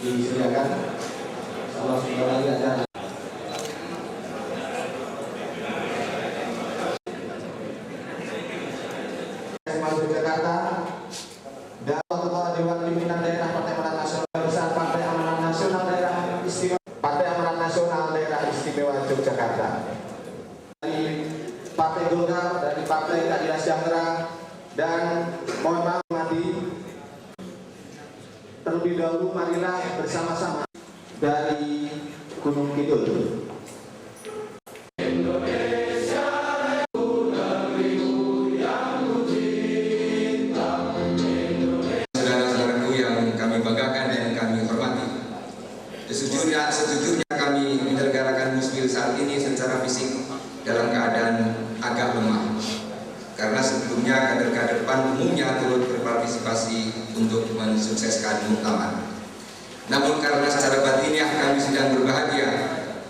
disediakan sama sebentar lagi ada Masuk Jakarta dan Ketua Dewan Pimpinan Daerah Partai Amanat Nasional Besar Partai Amanat Nasional Daerah Istimewa Partai Amanat Nasional Daerah Istimewa Yogyakarta, dari Partai Golkar, dari Partai Keadilan Sejahtera, dan mohon maaf mati. Terlebih dahulu marilah bersama-sama dari Gunung Kidul. Saudara-saudaraku yang kami banggakan dan kami hormati, sejujurnya kami menyelenggarakan Musbil saat ini secara fisik dalam keadaan agak lemah, karena sebelumnya kader-kader PAN umumnya turut berpartisipasi untuk mensukseskan muktamar. Namun karena secara batiniah kami sedang berbahagia,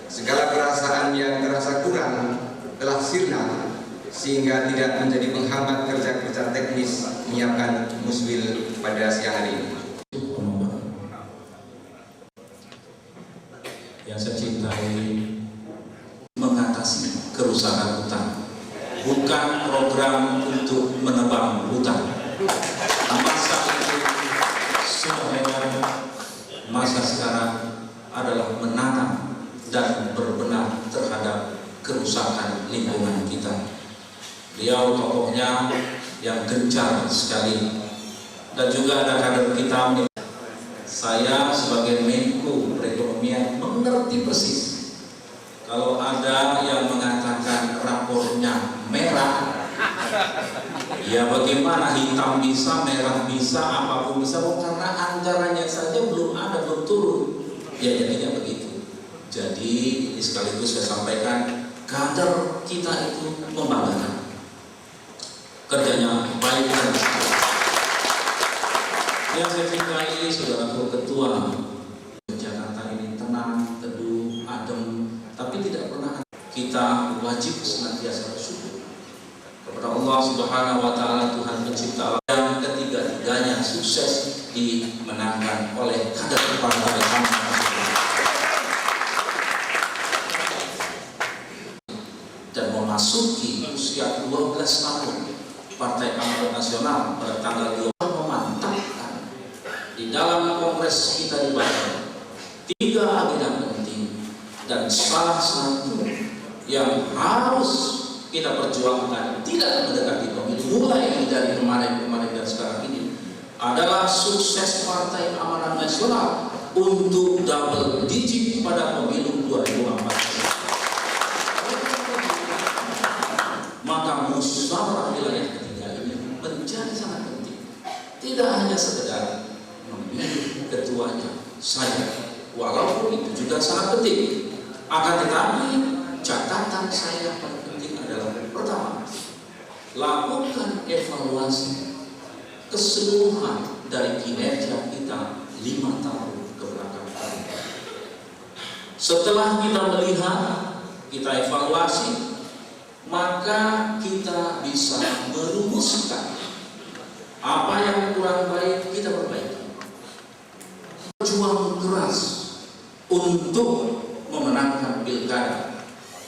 segala perasaan yang terasa kurang telah sirna, sehingga tidak menjadi penghambat kerja-kerja teknis menyiapkan Musbil pada siang hari ini. Yang saya cintai, mengatasi kerusakan hutan, bukan program untuk menebang hutan. Masa itu sudah lewat, masa sekarang adalah menanam dan berbenah terhadap kerusakan lingkungan kita. Beliau tokohnya yang gencar sekali, dan juga ada kader kita. Saya sebagai Menko Perekonomian mengerti persis kalau ada yang mengatakan rapornya merah, ya bagaimana hitam bisa, merah bisa, apapun bisa, karena anggarannya saja belum ada, belum turun. Ya jadinya begitu. Jadi sekaligus saya sampaikan, kader kita itu membanggakan, kerjanya baik dan yang saya cintai saudaraku ketua Jakarta ini tenang, teduh, adem, tapi tidak pernah. Kita wajib senantiasa bersyukur kepada Allah Subhanahu wa Ta'ala, Tuhan Pencipta alam, yang ketiga-tiganya sukses dimenangkan oleh kader Partai Amanat Nasional dan memasuki usia 12 tahun Partai Amanat Nasional pada tanggal 2 memantapkan di dalam kongres kita di Bandung 3 agenda penting, dan salah satu yang harus kita perjuangkan tidak mendekati pemilu mulai dari kemarin dan sekarang ini adalah sukses Partai Amanat Nasional untuk double digit pada pemilu 2024. Maka musyawarah wilayah ketiga ini menjadi sangat penting, tidak hanya sekedar memilih ketuanya saja, walaupun itu juga sangat penting. Akan tetapi catatan saya paling penting adalah pertama, lakukan evaluasi keseluruhan dari kinerja kita 5 tahun ke belakang. Setelah kita melihat, kita evaluasi, maka kita bisa merumuskan apa yang kurang baik, kita perbaiki. Berjuang keras untuk memenangkan pilkada.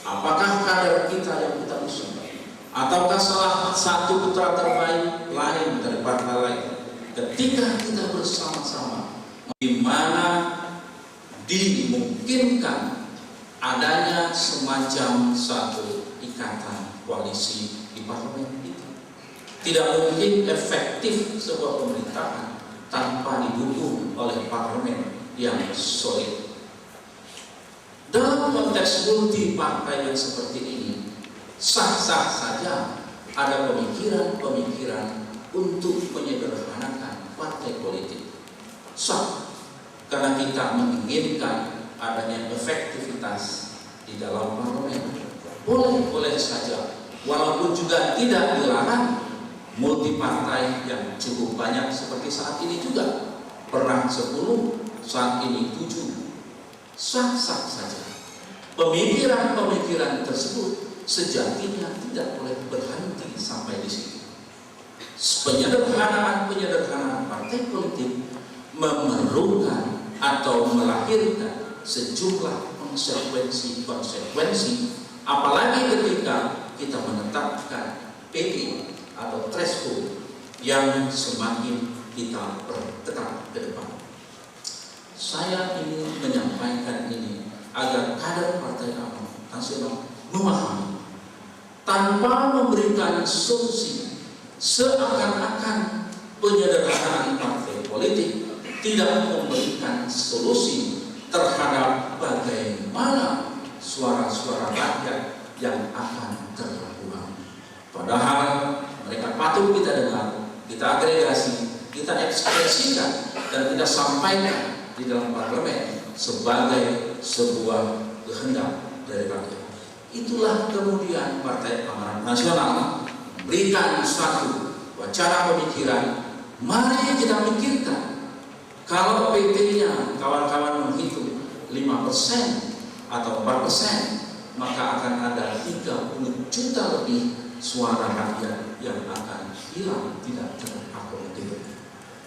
Apakah kader kita yang kita usung, ataukah salah satu putra terbaik lain dari partai lain? Ketika kita bersama-sama, di mana dimungkinkan adanya semacam satu ikatan koalisi di parlemen itu, tidak mungkin efektif sebuah pemerintahan tanpa didukung oleh parlemen yang solid. Dalam konteks multi partai yang seperti ini, sah-sah saja ada pemikiran-pemikiran untuk menyederhanakan partai politik. Sah, karena kita menginginkan adanya efektivitas di dalam parlemen. Boleh saja, walaupun juga tidak dilarang multi partai yang cukup banyak seperti saat ini juga. Pernah 10, saat ini 7. Sah-sah saja. Pemikiran-pemikiran tersebut sejatinya tidak boleh berhenti sampai di situ. Penyederhanaan partai politik memerlukan atau melahirkan sejumlah konsekuensi, apalagi ketika kita menetapkan PI atau threshold yang semakin kita perketat ke depan. Saya ingin menyampaikan ini agar kader Partai Amanat Nasional memahami, tanpa memberikan solusi, seakan-akan penyederhanaan partai politik tidak memberikan solusi terhadap bagaimana suara-suara rakyat yang akan terkurang. Padahal mereka patut kita dengar, kita agregasi, kita ekspresikan, dan kita sampaikan di dalam parlemen sebagai sebuah kehendak dari rakyat. Itulah kemudian Partai Amanat Nasional berikan suatu wacana pemikiran. Mari kita pikirkan, kalau PT-nya kawan-kawan menghitung 5% atau 4%, maka akan ada 30 juta lebih suara rakyat yang akan hilang, tidak terakomodir.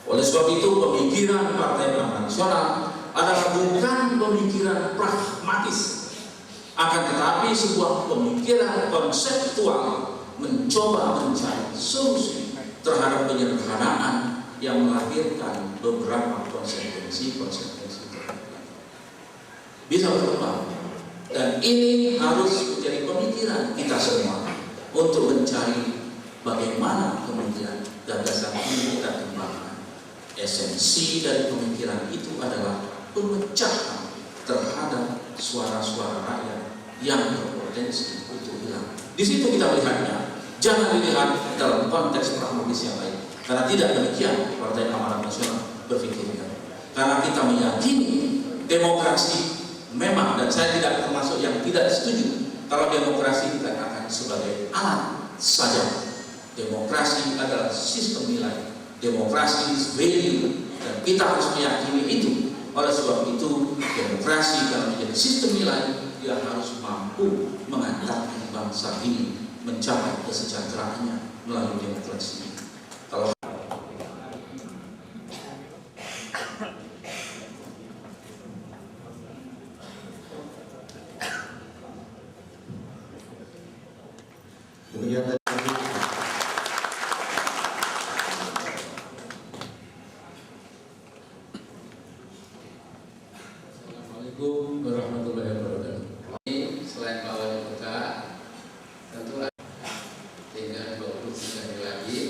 Oleh sebab itu, pemikiran Partai Amanat Nasional adalah bukan pemikiran pragmatis, akan tetapi sebuah pemikiran konseptual mencoba mencari solusi terhadap penyederhanaan yang melahirkan beberapa konsekuensi. Bisa berkembang, dan ini harus menjadi pemikiran kita semua untuk mencari bagaimana kemudian gagasan ini kita kembangkan. Esensi dari pemikiran itu adalah pemecahan terhadap suara-suara rakyat yang berpotensi untuk hilang. Di situ kita melihatnya, jangan dilihat dalam konteks pragmatis yang lain. Karena tidak demikian Partai Amanat Nasional berpikirnya. Karena kita meyakini demokrasi memang, dan saya tidak termasuk yang tidak setuju kalau demokrasi dikatakan sebagai alat saja. Demokrasi adalah sistem nilai, demokrasi is value, dan kita harus meyakini itu. Oleh sebab itu, demokrasi kalau menjadi sistem nilai, dia harus mampu mengantarkan bangsa ini mencapai kesejahteraannya melalui demokrasi. Kalau Demikian tadi. Assalamualaikum warahmatullahi wabarakatuh. Ini selain Pak Wali Kota, tentu tinggal 23 hari lagi.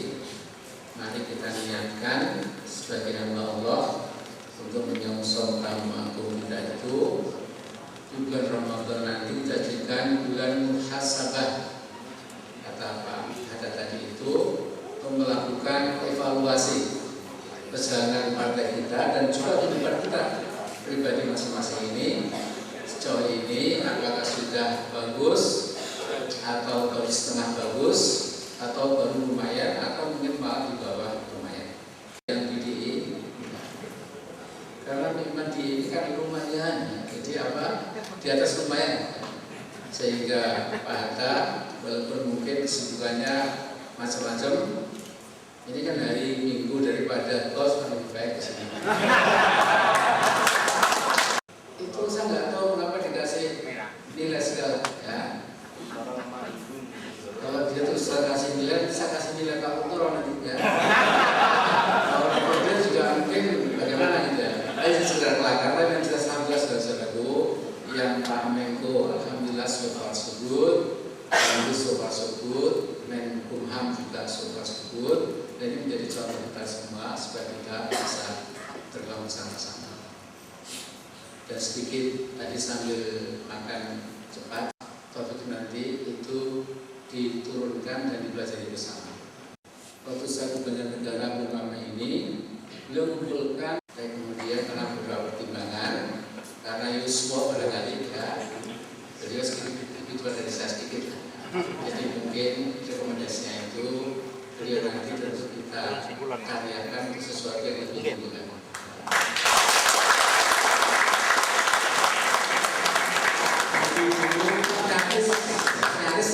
Mari kita niatkan sebagai hamba Allah untuk menyongsong tahun agung kita itu. Di bulan Ramadan nanti kita jadikan bulan muhasabah. Kata Pak Hatta tadi itu untuk melakukan evaluasi perjalanan partai kita dan juga kehidupan kita pribadi masing-masing ini. Sejauh ini apakah sudah bagus atau baru setengah bagus atau baru lumayan atau mungkin malah di bawah lumayan. Yang di DI, karena memang DI ini kan lumayan, jadi apa di atas lumayan, sehingga Pak Hatta walaupun mungkin kesibukannya macam-macam, ini kan hari Minggu daripada kos lebih baik ke sini. Itu saya nggak tahu kenapa dikasih nilai segala ya. Kalau dia terus kasih nilai, saya kasih nilai Pak Kultur nanti ya. Kalau Kultur juga mungkin bagaimana gitu ya. Ayo segera kelar, karena yang jelas alhamdulillah saudara-saudaraku, yang Pak Menko alhamdulillah so far so good, Menko so far so good, Menkumham juga so far so good, dan ini menjadi contoh kita semua supaya kita bisa terbangun bersama-sama. Dan sedikit tadi sambil makan cepat, topik nanti itu diturunkan dan dipelajari bersama. Waktu saya gubernur negara Bung ini, beliau mengumpulkan, dan kemudian karena beberapa pertimbangan, karena Yuswo barangkali ya, beliau sedikit itu dari saya sedikit. Jadi mungkin rekomendasinya itu beliau nanti tentu kita karyakan untuk sesuatu yang lebih dibutuhkan. Nyaris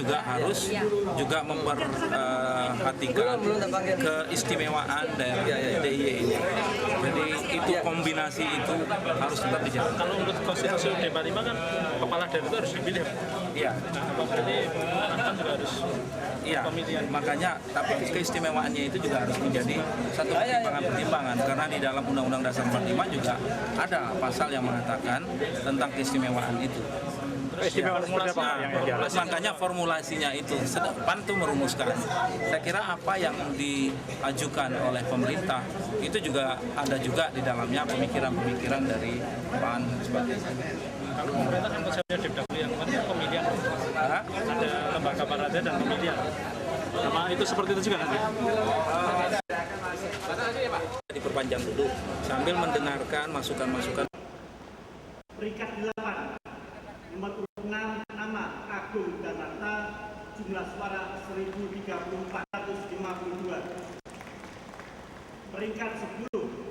juga harus juga memperhatikan keistimewaan daerah DIY ini. Jadi itu kombinasi itu harus tetap dijalankan. Kalau menurut konstitusi UUD 45 kan kepala daerah itu harus dipilih. Iya. Nah, berarti pemerintahan juga harus pemilihan. Makanya tapi keistimewaannya itu juga harus menjadi satu pertimbangan karena di dalam Undang-Undang Dasar 45 juga ada pasal yang mengatakan tentang keistimewaan itu. Makanya formulasinya itu PAN itu merumuskan. Saya kira apa yang diajukan oleh pemerintah itu juga ada juga di dalamnya pemikiran-pemikiran dari PAN sebagainya. Kalau pemerintah kan konsepnya dipdagri yang mana pemilihan. Ada lembaga parade dan pemilihan. Sama itu seperti itu juga nanti. Diperpanjang dulu sambil mendengarkan masukan-masukan. Peringkat 8 nomor urut 6 nama Agung Danata, jumlah suara 103452. Peringkat 10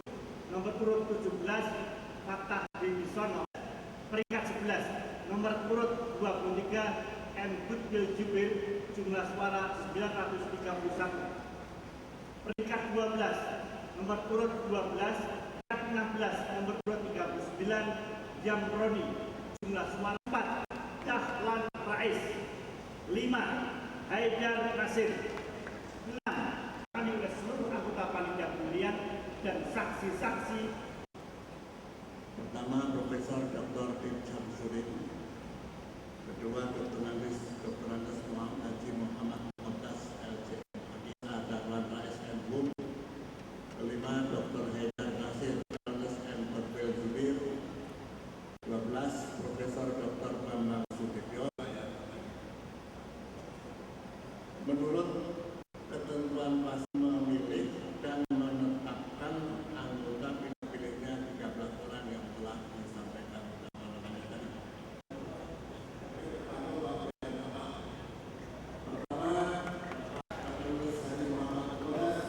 nomor urut 17 Fatah Bibisono. Peringkat 11 nomor urut 23 M. Budil Jubir, jumlah suara 931. Peringkat 12 nomor urut 12, peringkat 16 nomor urut 39 Jamroni, jumlah suara 4 Dahlan Rais, 5 Haidar Nasir, 6 kami oleh seluruh anggota panitia pemilihan dan saksi-saksi. Pertama Profesor Dr. Tim Syamsuddin, kedua Dr. Andes Muhammad Haji Muhammad Muqtas LCMA Dahlan Rais M.Hum, kelima Dr. Haidar Nasir LSM Berpil Zubir, 12 Profesor Dr. Bambang Sudibyo. Menurut ketentuan pasal memilih dan menetapkan anggota pilihnya 13 orang yang telah disampaikan nama-namanya tadi. Pertama, Abdul Haji Muhammad Muqtas.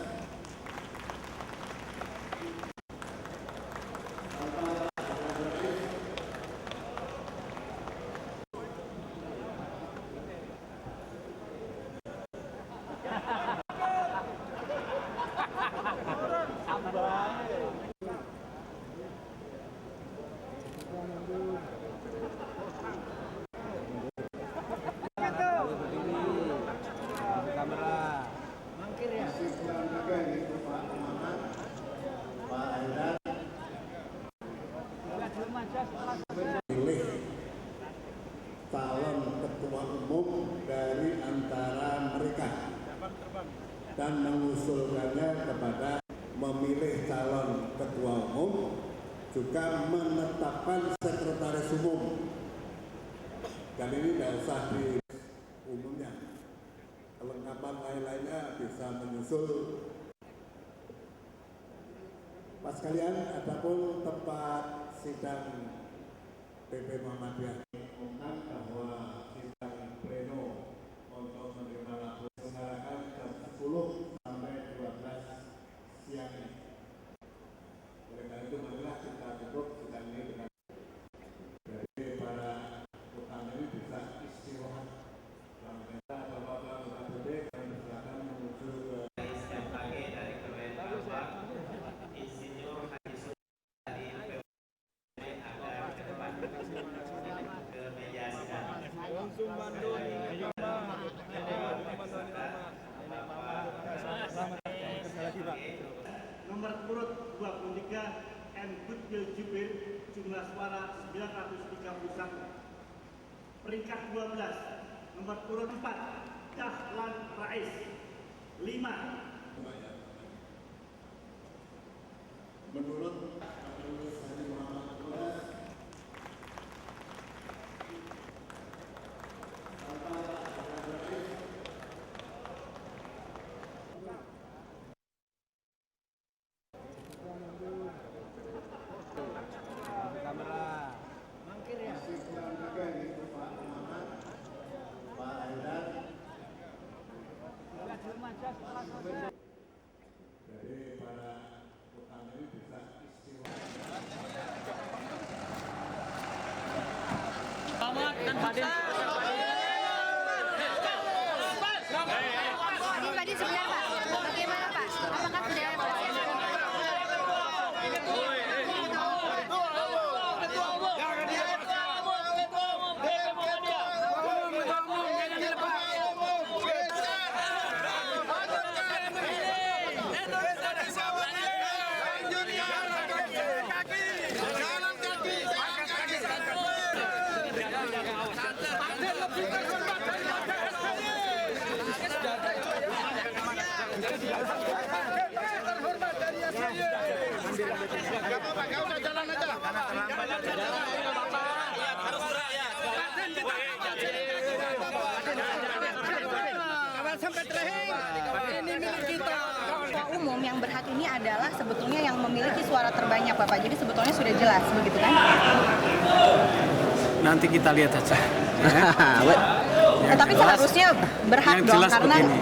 Pilih calon ketua umum dari antara mereka dan mengusulkannya kepada memilih calon ketua umum, juga menetapkan sekretaris umum. Dan ini tidak usah di umumnya, kelengkapan lain-lainnya bisa menyusul. Pas kalian, adapun tempat sidang PP Muhammadiyah mengumumkan bahwa sidang pleno untuk menerima laporan diselenggarakan jam 10 sampai 12 siang ini. Oleh karena itu marilah kita tutup sidang ini dengan jadi para utama ini bisa istirahat. Dalam kita Bapak Anggota PP kami silakan menuju ke dari Kementerian Insinyur Haji Sudadi agar ke depan ke meja sidang. Nomor urut 23 M. Budil Jubir, jumlah suara 931. Peringkat 12 nomor urut 4 Dahlan Rais, 5. Menurut Abdul Haji Muhammad Muqtas, jadi para utama ini bisa Ketua umum yang berhak ini adalah sebetulnya yang memiliki suara terbanyak, Bapak. Jadi sebetulnya sudah jelas, begitu kan? Nanti kita lihat aja. Tapi seharusnya berhak yang dong jelas karena begini,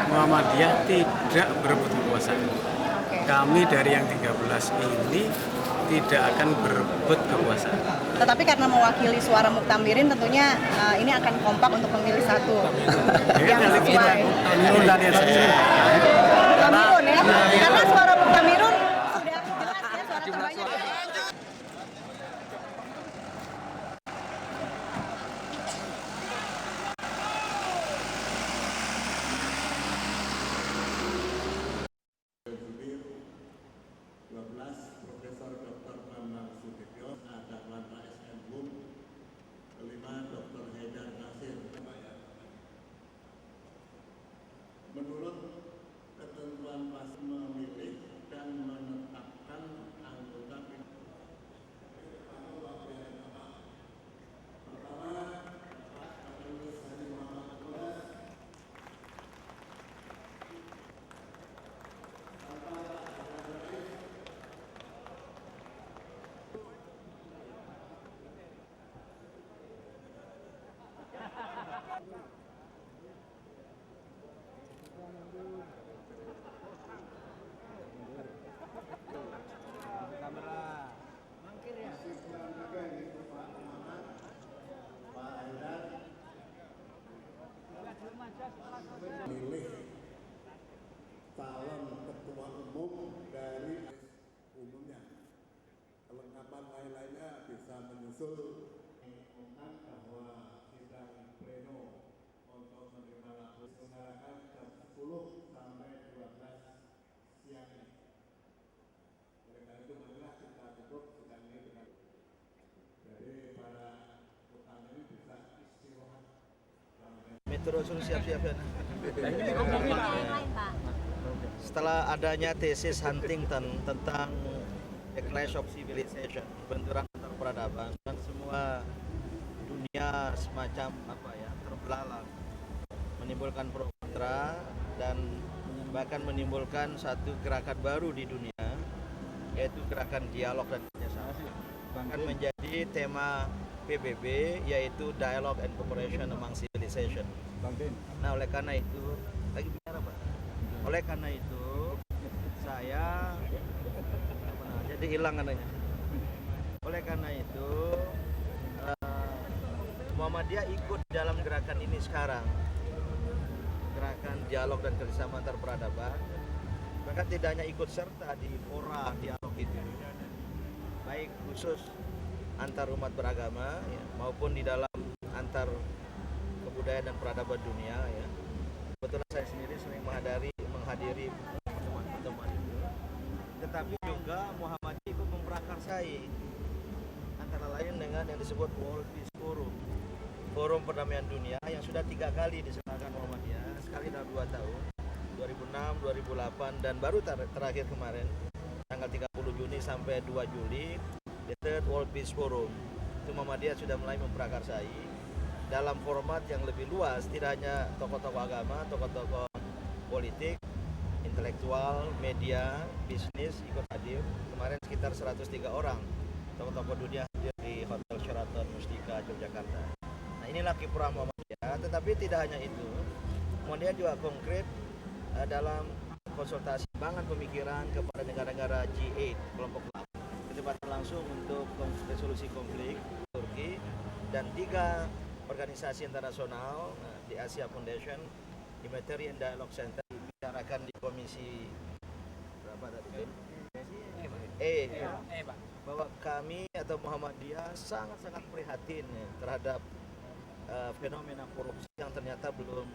Muhammadiyah tidak berebut kekuasaan. Oke. Kami dari yang 13 ini tidak akan berebut kekuasaan. Tetapi karena mewakili suara Muktamirin tentunya ini akan kompak untuk memilih satu yang sesuai. Kita lihat saja. Muktamirun ya, karena suara Muktamirun sudah jelas ya suara terbanyak. Jubir 12 Profesor Dr. Bambang Sudibyo, ada Lanta SM Hum, kelima Dr. Haidar Nasir. Menurut ketentuan pas memilih dan menetapkan anggota memilih calon ketua umum dari umumnya. Kelengkapan lain-lainnya bisa menyusul. Mengumumkan bahwa sidang pleno untuk menerima laporan diselenggarakan jam 10 sampai 12 siang ini. Oleh karena itu marilah kita tutup sidang ini dengan jadi para utama ini bisa istirahat. Terus siap-siap ya. Setelah adanya tesis Huntington tentang The Clash of Civilization, benturan antar peradaban, dan semua dunia semacam terbelalak, menimbulkan pro kontra dan bahkan menimbulkan satu gerakan baru di dunia, yaitu gerakan dialog dan kerjasama. Bahkan menjadi tema PBB, yaitu Dialogue and Cooperation Among Civilization. Nah, oleh karena itu, oleh karena itu, saya jadi hilang katanya. Oleh karena itu, Muhammadiyah ikut dalam gerakan ini sekarang, gerakan dialog dan kerjasama antar peradaban. Bahkan tidak hanya ikut serta di fora dialog itu, baik khusus antar umat beragama ya, maupun di dalam antar kebudayaan dan peradaban dunia ya. Kebetulan saya sendiri sering menghadiri pertemuan itu. Tetapi juga Muhammadiyah ikut memprakarsai antara lain dengan yang disebut World Peace Forum, Forum Perdamaian Dunia yang sudah 3 kali diselenggarakan Muhammadiyah, sekali dalam 2 tahun, 2006, 2008 dan baru terakhir kemarin tanggal 30 Juni sampai 2 Juli The Third World Peace Forum. Itu Muhammadiyah sudah mulai memprakarsai dalam format yang lebih luas, tidak hanya tokoh-tokoh agama, tokoh-tokoh politik, intelektual, media, bisnis ikut hadir. Kemarin sekitar 103 orang tokoh-tokoh dunia hadir di Hotel Sheraton Mustika, Yogyakarta. Nah, inilah kiprah Muhammadiyah, tetapi tidak hanya itu. Muhammadiyah juga konkret dalam konsultasi bangun pemikiran kepada negara-negara G8, kelompok 8, ketepatan langsung untuk resolusi konflik Turki, dan 3 organisasi internasional di Asia Foundation, Humanitarian Dialogue Center dibicarakan di komisi berapa tadi? Bahwa kami atau Muhammadiyah sangat-sangat prihatin ya, terhadap fenomena korupsi yang ternyata belum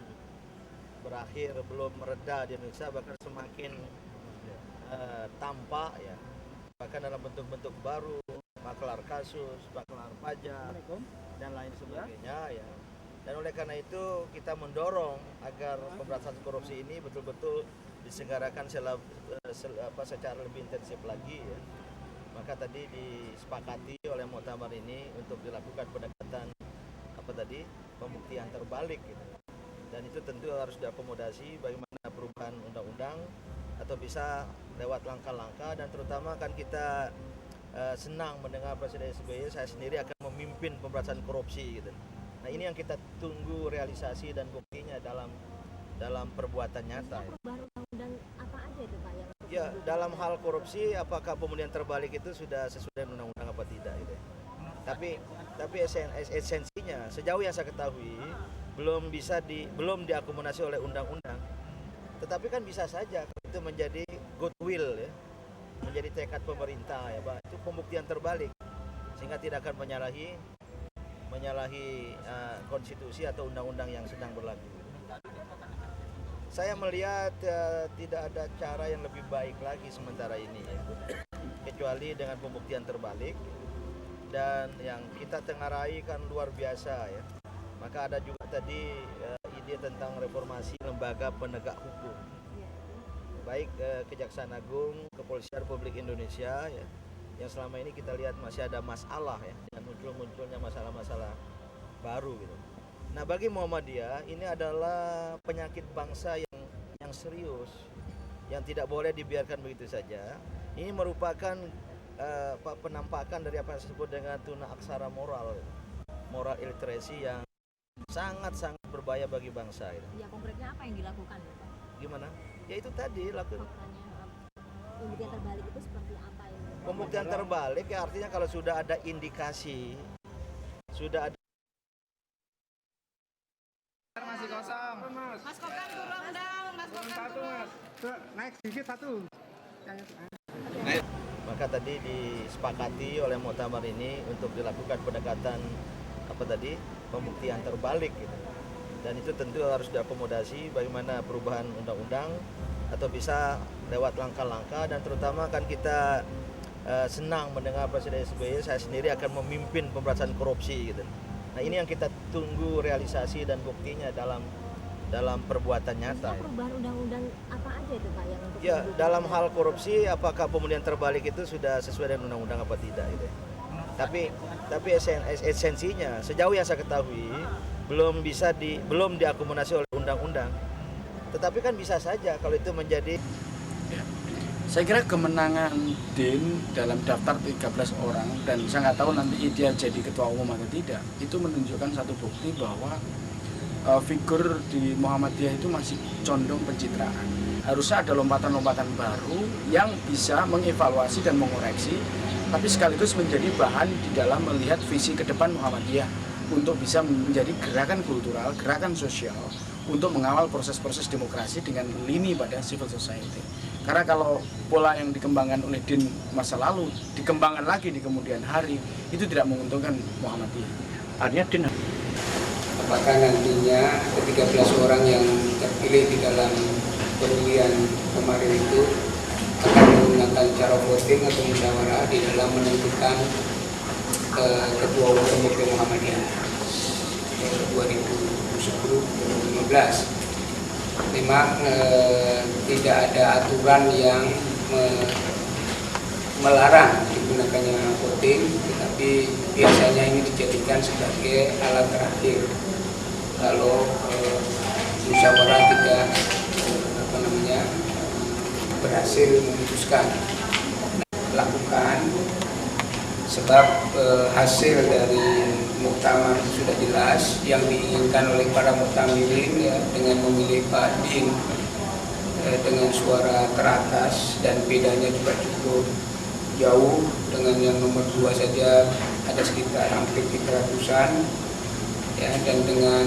berakhir, belum mereda di Indonesia, bahkan semakin tampak ya, bahkan dalam bentuk-bentuk baru, maklar kasus, maklar pajak dan lain sebagainya ya. Dan oleh karena itu kita mendorong agar pemberantasan korupsi ini betul-betul diselenggarakan secara lebih intensif lagi ya. Maka tadi disepakati oleh muktamar ini untuk dilakukan pendekatan pembuktian terbalik gitu. Dan itu tentu harus diakomodasi bagaimana perubahan undang-undang atau bisa lewat langkah-langkah, dan terutama kan kita senang mendengar Presiden SBY saya sendiri akan memimpin pemberantasan korupsi gitu. Nah ini yang kita tunggu realisasi dan buktinya dalam perbuatan nyata. Perubahan undang-undang apa aja itu Pak? Ya dalam hal korupsi apakah pembuktian terbalik itu sudah sesuai dengan undang-undang apa tidak gitu. Tapi esensinya sejauh yang saya ketahui belum diakomodasi oleh undang-undang. Tetapi kan bisa saja itu menjadi goodwill ya, menjadi tekad pemerintah ya Pak. Itu pembuktian terbalik sehingga tidak akan menyalahi konstitusi atau undang-undang yang sedang berlaku. Saya melihat tidak ada cara yang lebih baik lagi sementara ini ya, kecuali dengan pembuktian terbalik, dan yang kita tengarai kan luar biasa ya. Maka ada juga tadi ide tentang reformasi lembaga penegak hukum, baik Kejaksaan Agung, Kepolisian Republik Indonesia ya, yang selama ini kita lihat masih ada masalah ya, dan munculnya masalah-masalah baru gitu. Nah bagi Muhammadiyah ini adalah penyakit bangsa yang serius, yang tidak boleh dibiarkan begitu saja. Ini merupakan penampakan dari apa yang disebut dengan tuna aksara moral illiteracy yang sangat-sangat berbahaya bagi bangsa. Ya konkretnya apa yang dilakukan Pak? Gimana? Ya itu tadi lakukan. Pembuktian terbalik itu seperti apa ini? Pembuktian terbalik ya artinya kalau sudah ada indikasi, sudah ada. Masih kosong. Mas Kokan turun dong, Mas Kokan turun. Naik sedikit satu. Maka tadi disepakati oleh muktamar ini untuk dilakukan pendekatan pembuktian terbalik gitu. Dan itu tentu harus diakomodasi bagaimana perubahan undang-undang atau bisa lewat langkah-langkah, dan terutama kan kita senang mendengar Presiden SBY saya sendiri akan memimpin pemberantasan korupsi gitu. Nah ini yang kita tunggu realisasi dan buktinya dalam perbuatan nyata. Perubahan undang-undang apa aja itu Pak yang untuk ya dalam hal korupsi apakah pembuktian terbalik itu sudah sesuai dengan undang-undang apa tidak gitu. Tapi esensinya sejauh yang saya ketahui belum diakomodasi oleh undang-undang. Tetapi kan bisa saja kalau itu menjadi. Saya kira kemenangan DIN dalam daftar 13 orang, dan saya nggak tahu nanti dia jadi ketua umum atau tidak, itu menunjukkan satu bukti bahwa figur di Muhammadiyah itu masih condong pencitraan. Harusnya ada lompatan-lompatan baru yang bisa mengevaluasi dan mengoreksi, tapi sekaligus menjadi bahan di dalam melihat visi ke depan Muhammadiyah untuk bisa menjadi gerakan kultural, gerakan sosial untuk mengawal proses-proses demokrasi dengan lini pada civil society. Karena kalau pola yang dikembangkan oleh DIN masa lalu dikembangkan lagi di kemudian hari, itu tidak menguntungkan Muhammadiyah. Artinya DIN apakah nantinya ke-13 orang yang terpilih di dalam pemilihan kemarin itu akan menggunakan cara voting atau musyawarah di dalam menentukan ketua umum PP Muhammadiyah 2010-2015. Memang tidak ada aturan yang melarang digunakannya voting, tetapi biasanya ini dijadikan sebagai alat terakhir kalau musyawarah tidak berhasil memutuskan. Lakukan sebab hasil dari muktamar sudah jelas yang diinginkan oleh para muktamirin ya, dengan memilih Pak DIN dengan suara teratas, dan bedanya juga cukup jauh. Dengan yang nomor 2 saja ada sekitar hampir 300-an ya, dan dengan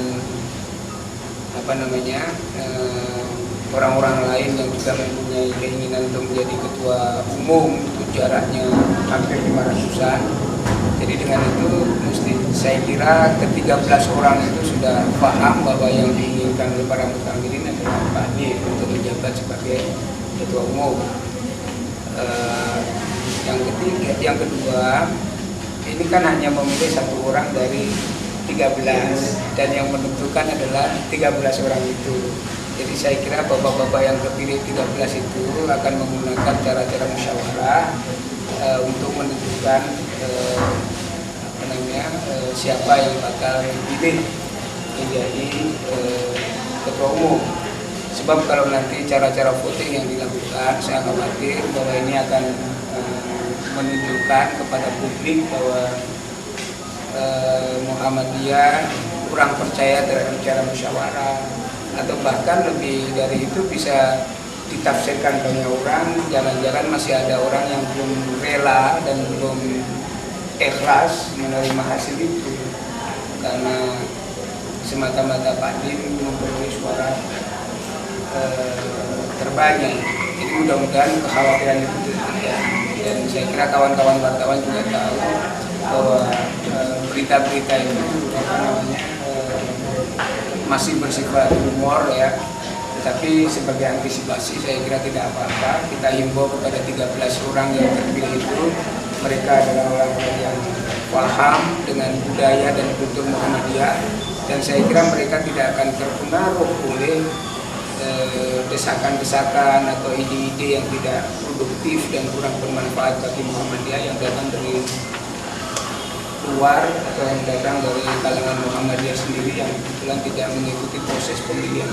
orang-orang lain yang juga mempunyai keinginan untuk menjadi ketua umum itu jaraknya hampir 500-an. Jadi dengan itu saya kira ke-13 orang itu sudah paham bahwa yang diinginkan oleh para muktamirin adalah Pak DIN untuk menjabat sebagai ketua umum. Yang kedua, ini kan hanya memilih 1 orang dari 13 13 dan yang menentukan adalah 13 orang itu. Jadi saya kira bapak-bapak yang terpilih 13 itu akan menggunakan cara-cara musyawarah untuk menentukan siapa yang bakal dipilih menjadi ketua umum. Sebab kalau nanti cara-cara voting yang dilakukan, saya khawatir bahwa ini akan menunjukkan kepada publik bahwa Muhammadiyah kurang percaya terhadap cara musyawarah, atau bahkan lebih dari itu bisa ditafsirkan banyak orang, jangan-jangan masih ada orang yang belum rela dan belum ikhlas menerima hasil itu karena semata-mata Pak Din memperoleh suara terbanyak. Jadi mudah-mudahan kekhawatiran itu tidak ada. Dan saya kira kawan-kawan wartawan juga tahu bahwa berita-berita itu masih bersifat humor ya. Tapi sebagai antisipasi saya kira tidak apa-apa. Kita himbau kepada 13 orang yang terpilih itu, mereka adalah orang-orang yang paham dengan budaya dan kultur Muhammadiyah, dan saya kira mereka tidak akan terpengaruh oleh desakan-desakan atau ide-ide yang tidak produktif dan kurang bermanfaat bagi Muhammadiyah yang datang dari luar atau yang datang dari kalangan Muhammadiyah sendiri yang kebetulan tidak mengikuti proses pemilihan.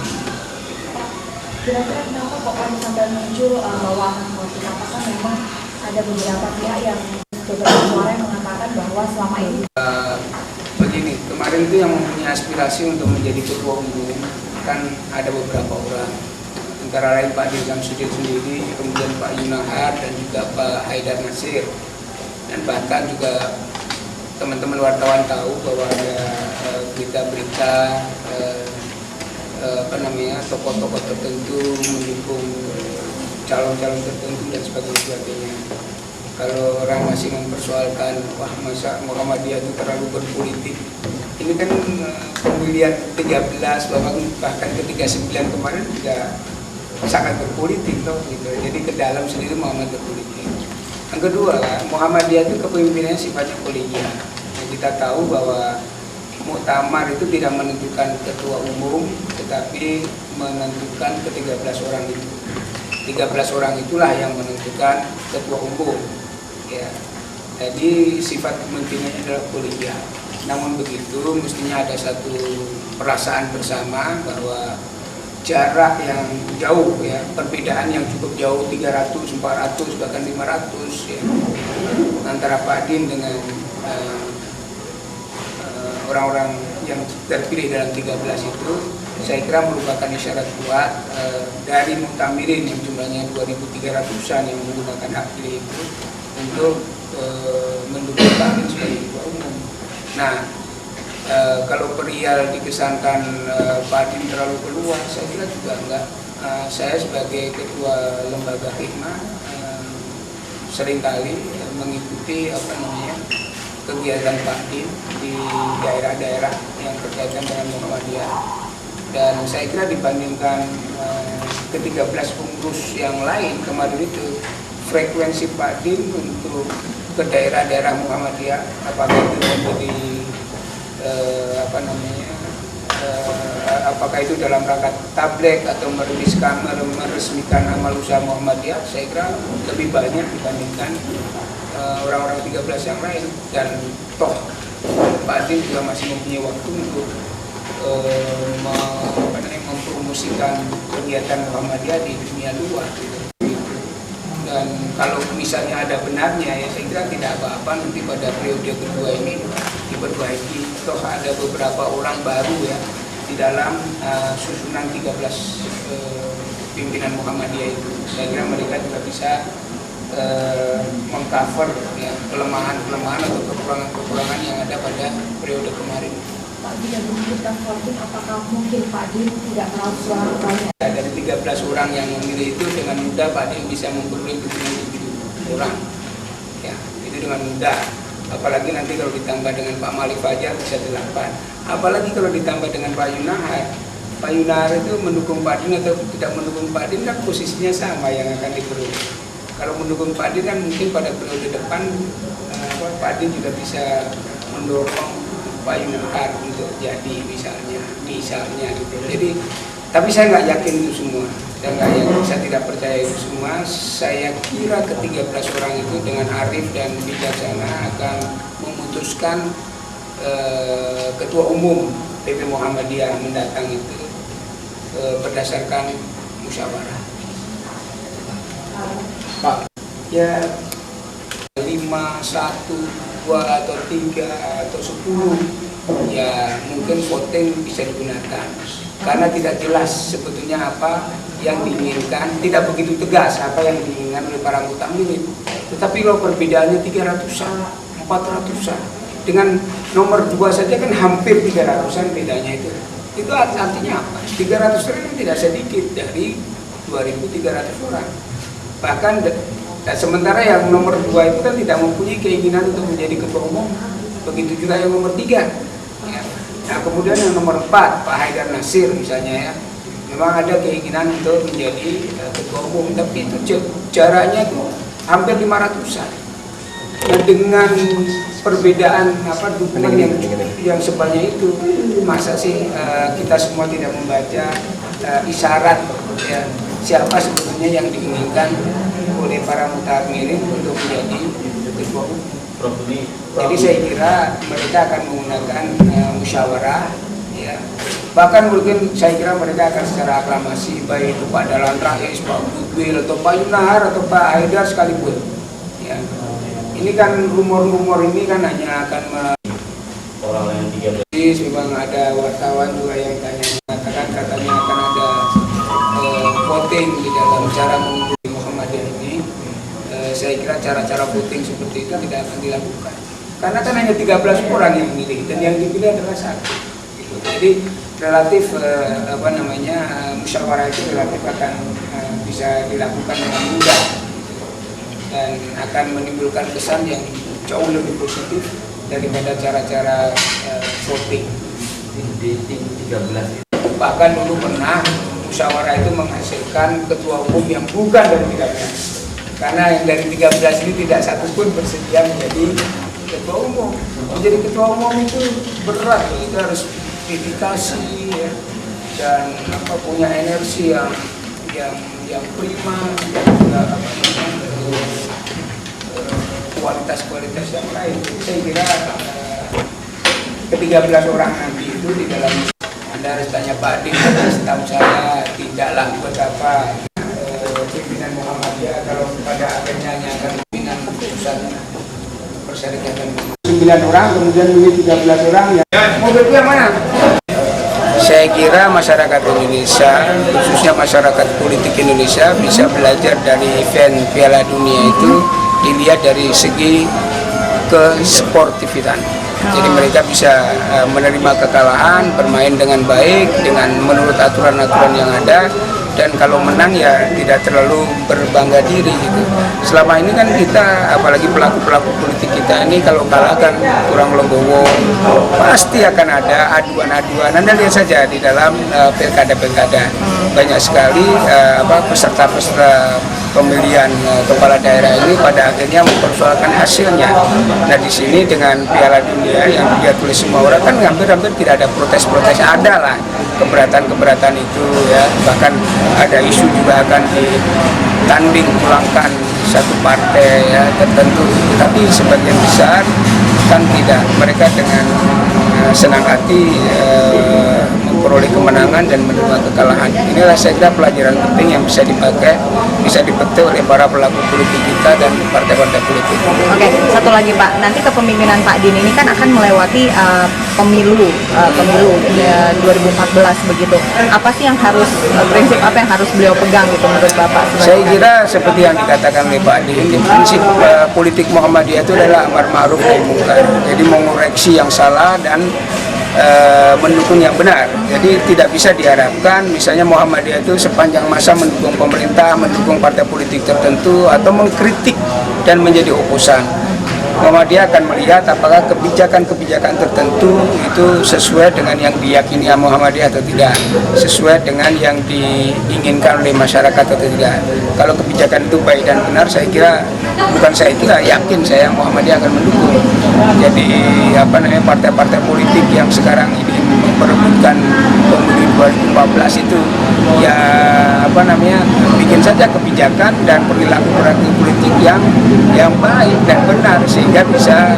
Kira-kira kenapa kok sampai muncul bawahan politik? Apakah memang ada beberapa pihak yang beberapa suara yang mengatakan bahwa selama ini begini, kemarin itu yang mempunyai aspirasi untuk menjadi ketua umum kan ada beberapa orang, antara lain Pak Din Samsudin sendiri, kemudian Pak Yunahar dan juga Pak Haidar Nasir, dan bahkan juga teman-teman wartawan tahu bahwa ada berita-berita tokoh-tokoh tertentu mendukung calon-calon tertentu dan sebagainya. Kalau orang masih mempersoalkan, wah masa Muhammadiyah itu terlalu berpolitik. Ini kan pemilihan 13 bahkan ke 39 kemarin juga sangat berpolitik toh gitu. Jadi ke dalam sendiri Muhammad berpolitik. Yang kedua, Muhammadiyah itu kepemimpinannya sifatnya kolegial. Kita tahu bahwa muktamar itu tidak menentukan ketua umum, tetapi menentukan ke-13 orang itu. 13 orang itulah yang menentukan ketua umum. Ya. Jadi sifat kepemimpinannya adalah kolegial. Namun begitu, mestinya ada satu perasaan bersama bahwa jarak yang jauh, ya, perbedaan yang cukup jauh 300, 400, bahkan 500 ya, antara Pak Din dengan orang-orang yang terpilih dalam 13 itu, saya kira merupakan isyarat kuat dari muktamirin yang jumlahnya 2.300-an yang menggunakan hak pilih itu untuk mendukung Pak Din sebagai ketua umum. Nah, kalau perihal dikesankan Pak Din terlalu keluar, saya kira juga enggak. Saya sebagai ketua lembaga hikmah seringkali mengikuti kegiatan Pak Din di daerah-daerah yang berkaitan dengan Muhammadiyah, dan saya kira dibandingkan ke-13 pengurus yang lain kemarin itu, frekuensi Pak Din untuk ke daerah-daerah Muhammadiyah, apakah itu menjadi apakah itu dalam rangka tablek atau meresmikan amal usaha Muhammadiyah, saya kira lebih banyak dibandingkan orang-orang 13 yang lain. Dan toh Pak Din juga masih mempunyai waktu untuk mempromosikan kegiatan Muhammadiyah di dunia luar gitu. Dan kalau misalnya ada benarnya, ya saya kira tidak apa-apa nanti pada periode kedua ini diperbaiki. Toh ada beberapa orang baru ya di dalam susunan 13 pimpinan Muhammadiyah itu. Saya kira mereka juga bisa mengcover ya, kelemahan-kelemahan atau kekurangan-kekurangan yang ada pada periode kemarin. Pak Din yang menyebutkan voting, apakah mungkin Pak Din tidak meraup suara banyak? Dari 13 orang yang memilih itu dengan mudah Pak Din bisa memperoleh dukungan 7 orang. Ya, itu dengan mudah. Apalagi nanti kalau ditambah dengan Pak Malik Fajar bisa 8. Apalagi kalau ditambah dengan Pak Yunahar. Pak Yunahar itu mendukung Pak Din atau tidak mendukung Pak Din kan posisinya sama yang akan diperoleh. Kalau mendukung Pak Din kan mungkin pada periode depan Pak Din juga bisa mendorong payung nahar untuk jadi misalnya gitu. Jadi tapi saya nggak yakin itu semua. Saya tidak percaya itu semua. Saya kira ke-13 orang itu dengan arif dan bijaksana akan memutuskan ketua umum PP Muhammadiyah mendatang itu berdasarkan musyawarah. Pak, ya 5, 1, 2 atau 3 atau 10 ya mungkin voting bisa digunakan karena tidak jelas sebetulnya apa yang diinginkan, tidak begitu tegas apa yang diinginkan oleh para mutamimin. Tetapi kalau perbedaannya 300-an, 400-an dengan nomor 2 saja kan hampir 300-an bedanya itu artinya apa? 300 triliun tidak sedikit dari 2.300 orang. Bahkan sementara yang nomor 2 itu kan tidak mempunyai keinginan untuk menjadi ketua umum, begitu juga yang nomor 3 ya. Nah kemudian yang nomor 4 Pak Haidar Nasir misalnya ya, memang ada keinginan untuk menjadi ketua umum, tapi itu jaraknya itu hampir 500-an. Nah, dengan perbedaan dukungan yang sebanyak itu, masa sih kita semua tidak membaca isyarat ya, siapa sebetulnya yang diinginkan oleh para mutamimin untuk menjadi ketua umum. Jadi saya kira mereka akan menggunakan musyawarah ya. Bahkan mungkin saya kira mereka akan secara aklamasi, baik itu Pak Dahlan Rais, Pak Budwil atau Pak Yunahar atau Pak Haidar sekalipun ya. Ini kan rumor-rumor ini kan hanya akan memang ada wartawan juga yang katanya akan ada voting di dalam cara mengundi Muhammadiyah ini. Saya kira cara-cara voting seperti itu tidak akan dilakukan karena kan hanya 13 orang yang memilih dan yang dipilih adalah 1 gitu. Jadi relatif musyawarah itu relatif akan bisa dilakukan dengan mudah dan akan menimbulkan kesan yang jauh lebih positif daripada cara-cara voting di 13. Bahkan dulu pernah musyawarah itu menghasilkan ketua umum yang bukan dari 13. Karena yang dari 13 ini tidak satu pun bersedia menjadi ketua umum. Menjadi ketua umum itu berat, itu harus dedikasi ya, dan punya energi yang prima, dan juga kualitas yang lain. Saya kira ke-13 orang nanti itu di dalam, Anda harus tanya Pak Din, setahu saya tidaklah betapa pimpinan Muhammadiyah kalau pada akhirnya hanya akan pimpinan pusat persyarikatan 9 orang, kemudian milih 13 orang ya. Mobil itu yang mana? Saya kira masyarakat Indonesia, khususnya masyarakat politik Indonesia, bisa belajar dari event Piala Dunia itu dilihat dari segi kesportifan. Jadi mereka bisa menerima kekalahan, bermain dengan baik, dengan menurut aturan-aturan yang ada, dan kalau menang ya tidak terlalu berbangga diri gitu. Selama ini kan kita, apalagi pelaku-pelaku politik kita ini, kalau kalah kan kurang legowo, pasti akan ada aduan-aduan. Anda lihat saja di dalam pilkada-pilkada banyak sekali peserta-peserta pemilihan kepala daerah ini pada akhirnya mempersoalkan hasilnya. Nah di sini dengan Piala Dunia yang dilihat oleh semua orang kan hampir-hampir tidak ada protes-protes, ada lah keberatan-keberatan itu ya, bahkan ada isu juga akan ditanding pulangkan satu partai ya tertentu, tapi sebagian besar kan tidak, mereka dengan senang hati memperoleh kemenangan dan menerima kekalahan. Inilah saya kira pelajaran penting yang bisa dipakai, bisa dipetik oleh para pelaku politik kita dan partai-partai politik. Oke, satu lagi Pak, nanti kepemimpinan Pak Din ini kan akan melewati pemilu 2014 begitu. Apa sih yang harus, prinsip apa yang harus beliau pegang gitu menurut Bapak? Saya kira seperti yang dikatakan oleh Pak Din, prinsip politik Muhammadiyah itu adalah amar ma'ruf nahi munkar. Jadi mengoreksi yang salah dan mendukung yang benar. Jadi tidak bisa diharapkan misalnya Muhammadiyah itu sepanjang masa mendukung pemerintah, mendukung partai politik tertentu atau mengkritik dan menjadi oposan. Muhammadiyah akan melihat apakah kebijakan-kebijakan tertentu itu sesuai dengan yang diyakini Muhammadiyah atau tidak, sesuai dengan yang diinginkan oleh masyarakat atau tidak. Kalau kebijakan itu baik dan benar, saya kira, bukan saya kira, yakin saya Muhammadiyah akan mendukung. Jadi partai-partai politik yang sekarang ini memperebutkan pemilu 2014 itu ya bikin saja kebijakan dan perilaku politik yang baik dan benar sehingga bisa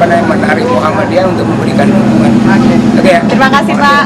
menarik Muhammadiyah untuk memberikan dukungan. Oke ya. Terima kasih Pak.